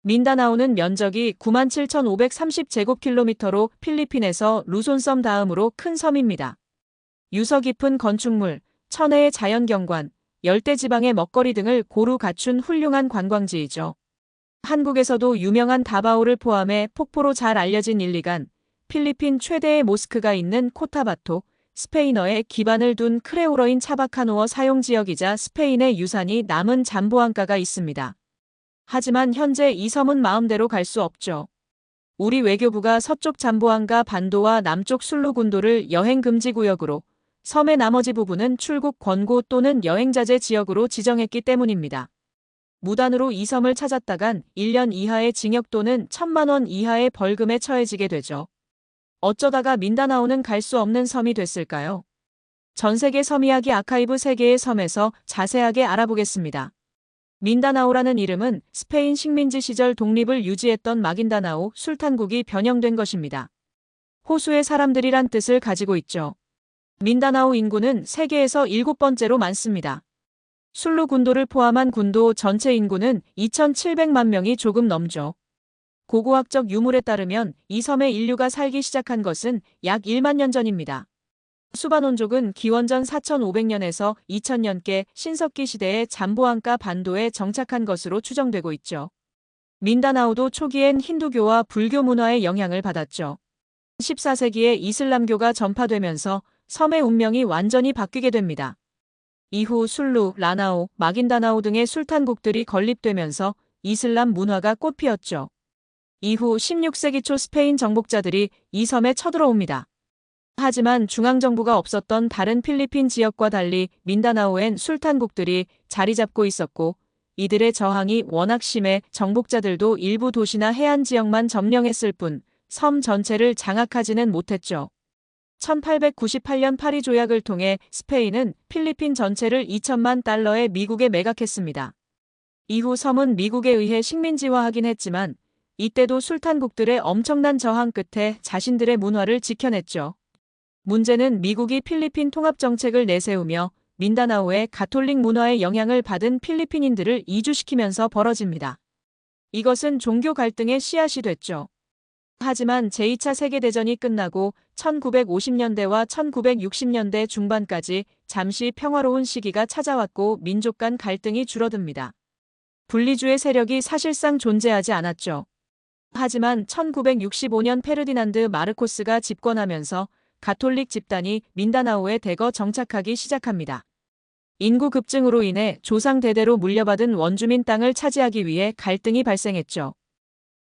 민다나오는 면적이 97,530제곱킬로미터로 필리핀에서 루손섬 다음으로 큰 섬입니다. 유서 깊은 건축물, 천혜의 자연경관, 열대지방의 먹거리 등을 고루 갖춘 훌륭한 관광지이죠. 한국에서도 유명한 다바오를 포함해 폭포로 잘 알려진 일리간, 필리핀 최대의 모스크가 있는 코타바토, 스페인어에 기반을 둔 크레오러인 차바카노어 사용지역이자 스페인의 유산이 남은 잠보안가가 있습니다. 하지만 현재 이 섬은 마음대로 갈 수 없죠. 우리 외교부가 서쪽 잠보안가 반도와 남쪽 술루군도를 여행금지구역으로, 섬의 나머지 부분은 출국 권고 또는 여행자제 지역으로 지정했기 때문입니다. 무단으로 이 섬을 찾았다간 1년 이하의 징역 또는 1,000만 원 이하의 벌금에 처해지게 되죠. 어쩌다가 민다나오는 갈 수 없는 섬이 됐을까요? 전세계 섬이야기 아카이브 세계의 섬에서 자세하게 알아보겠습니다. 민다나오라는 이름은 스페인 식민지 시절 독립을 유지했던 마긴다나오 술탄국이 변형된 것입니다. 호수의 사람들이란 뜻을 가지고 있죠. 민다나오 인구는 세계에서 7번째로 많습니다. 술루 군도를 포함한 군도 전체 인구는 2,700만 명이 조금 넘죠. 고고학적 유물에 따르면 이 섬에 인류가 살기 시작한 것은 약 1만 년 전입니다. 수바논족은 기원전 4,500년에서 2,000년께 신석기 시대에 잠보안가 반도에 정착한 것으로 추정되고 있죠. 민다나오도 초기엔 힌두교와 불교 문화의 영향을 받았죠. 14세기에 이슬람교가 전파되면서 섬의 운명이 완전히 바뀌게 됩니다. 이후 술루, 라나오, 마긴다나오 등의 술탄국들이 건립되면서 이슬람 문화가 꽃피었죠. 이후 16세기 초 스페인 정복자들이 이 섬에 쳐들어옵니다. 하지만 중앙정부가 없었던 다른 필리핀 지역과 달리 민다나오엔 술탄국들이 자리 잡고 있었고, 이들의 저항이 워낙 심해 정복자들도 일부 도시나 해안 지역만 점령했을 뿐 섬 전체를 장악하지는 못했죠. 1898년 파리 조약을 통해 스페인은 필리핀 전체를 2천만 달러의 미국에 매각했습니다. 이후 섬은 미국에 의해 식민지화하긴 했지만 이때도 술탄국들의 엄청난 저항 끝에 자신들의 문화를 지켜냈죠. 문제는 미국이 필리핀 통합정책을 내세우며 민다나오의 가톨릭 문화의 영향을 받은 필리핀인들을 이주시키면서 벌어집니다. 이것은 종교 갈등의 씨앗이 됐죠. 하지만 제2차 세계대전이 끝나고 1950년대와 1960년대 중반까지 잠시 평화로운 시기가 찾아왔고 민족 간 갈등이 줄어듭니다. 분리주의 세력이 사실상 존재하지 않았죠. 하지만 1965년 페르디난드 마르코스가 집권하면서 가톨릭 집단이 민다나오에 대거 정착하기 시작합니다. 인구 급증으로 인해 조상 대대로 물려받은 원주민 땅을 차지하기 위해 갈등이 발생했죠.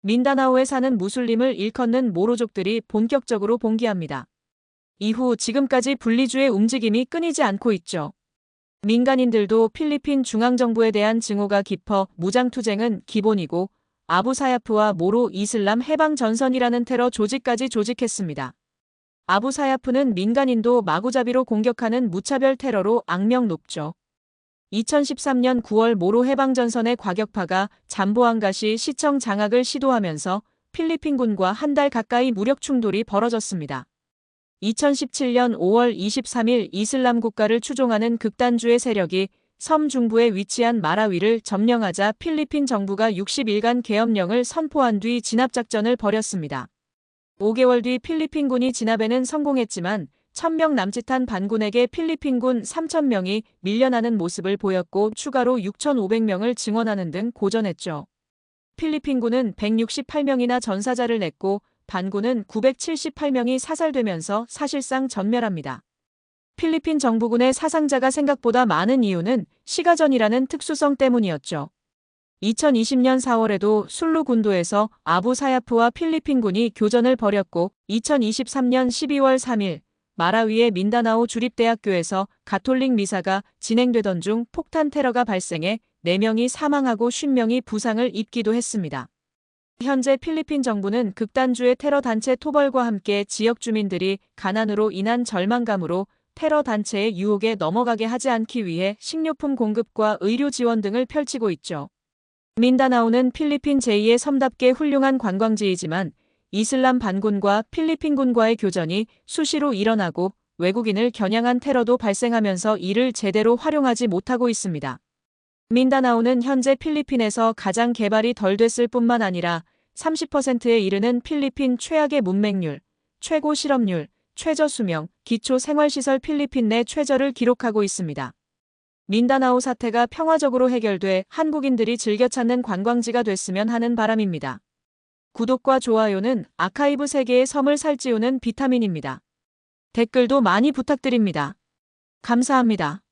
민다나오에 사는 무슬림을 일컫는 모로족들이 본격적으로 봉기합니다. 이후 지금까지 분리주의 움직임이 끊이지 않고 있죠. 민간인들도 필리핀 중앙정부에 대한 증오가 깊어 무장투쟁은 기본이고 아부사야프와 모로 이슬람 해방전선이라는 테러 조직까지 조직했습니다. 아부사야프는 민간인도 마구잡이로 공격하는 무차별 테러로 악명 높죠. 2013년 9월 모로 해방전선의 과격파가 잠보안가시 시청 장악을 시도하면서 필리핀군과 한 달 가까이 무력 충돌이 벌어졌습니다. 2017년 5월 23일 이슬람 국가를 추종하는 극단주의 세력이 섬 중부에 위치한 마라위를 점령하자 필리핀 정부가 60일간 계엄령을 선포한 뒤 진압작전을 벌였습니다. 5개월 뒤 필리핀군이 진압에는 성공했지만 1,000명 남짓한 반군에게 필리핀군 3,000명이 밀려나는 모습을 보였고 추가로 6,500명을 증원하는 등 고전했죠. 필리핀군은 168명이나 전사자를 냈고 반군은 978명이 사살되면서 사실상 전멸합니다. 필리핀 정부군의 사상자가 생각보다 많은 이유는 시가전이라는 특수성 때문이었죠. 2020년 4월에도 술루 군도에서 아부사야프와 필리핀군이 교전을 벌였고 2023년 12월 3일 마라위의 민다나오 주립대학교에서 가톨릭 미사가 진행되던 중 폭탄 테러가 발생해 4명이 사망하고 50명이 부상을 입기도 했습니다. 현재 필리핀 정부는 극단주의 테러 단체 토벌과 함께 지역 주민들이 가난으로 인한 절망감으로 테러 단체의 유혹에 넘어가게 하지 않기 위해 식료품 공급과 의료 지원 등을 펼치고 있죠. 민다나오는 필리핀 제2의 섬답게 훌륭한 관광지이지만 이슬람 반군과 필리핀군과의 교전이 수시로 일어나고 외국인을 겨냥한 테러도 발생하면서 이를 제대로 활용하지 못하고 있습니다. 민다나오는 현재 필리핀에서 가장 개발이 덜 됐을 뿐만 아니라 30%에 이르는 필리핀 최악의 문맹률, 최고 실업률, 최저 수명, 기초 생활시설 필리핀 내 최저를 기록하고 있습니다. 민다나오 사태가 평화적으로 해결돼 한국인들이 즐겨 찾는 관광지가 됐으면 하는 바람입니다. 구독과 좋아요는 아카이브 세계의 섬을 살찌우는 비타민입니다. 댓글도 많이 부탁드립니다. 감사합니다.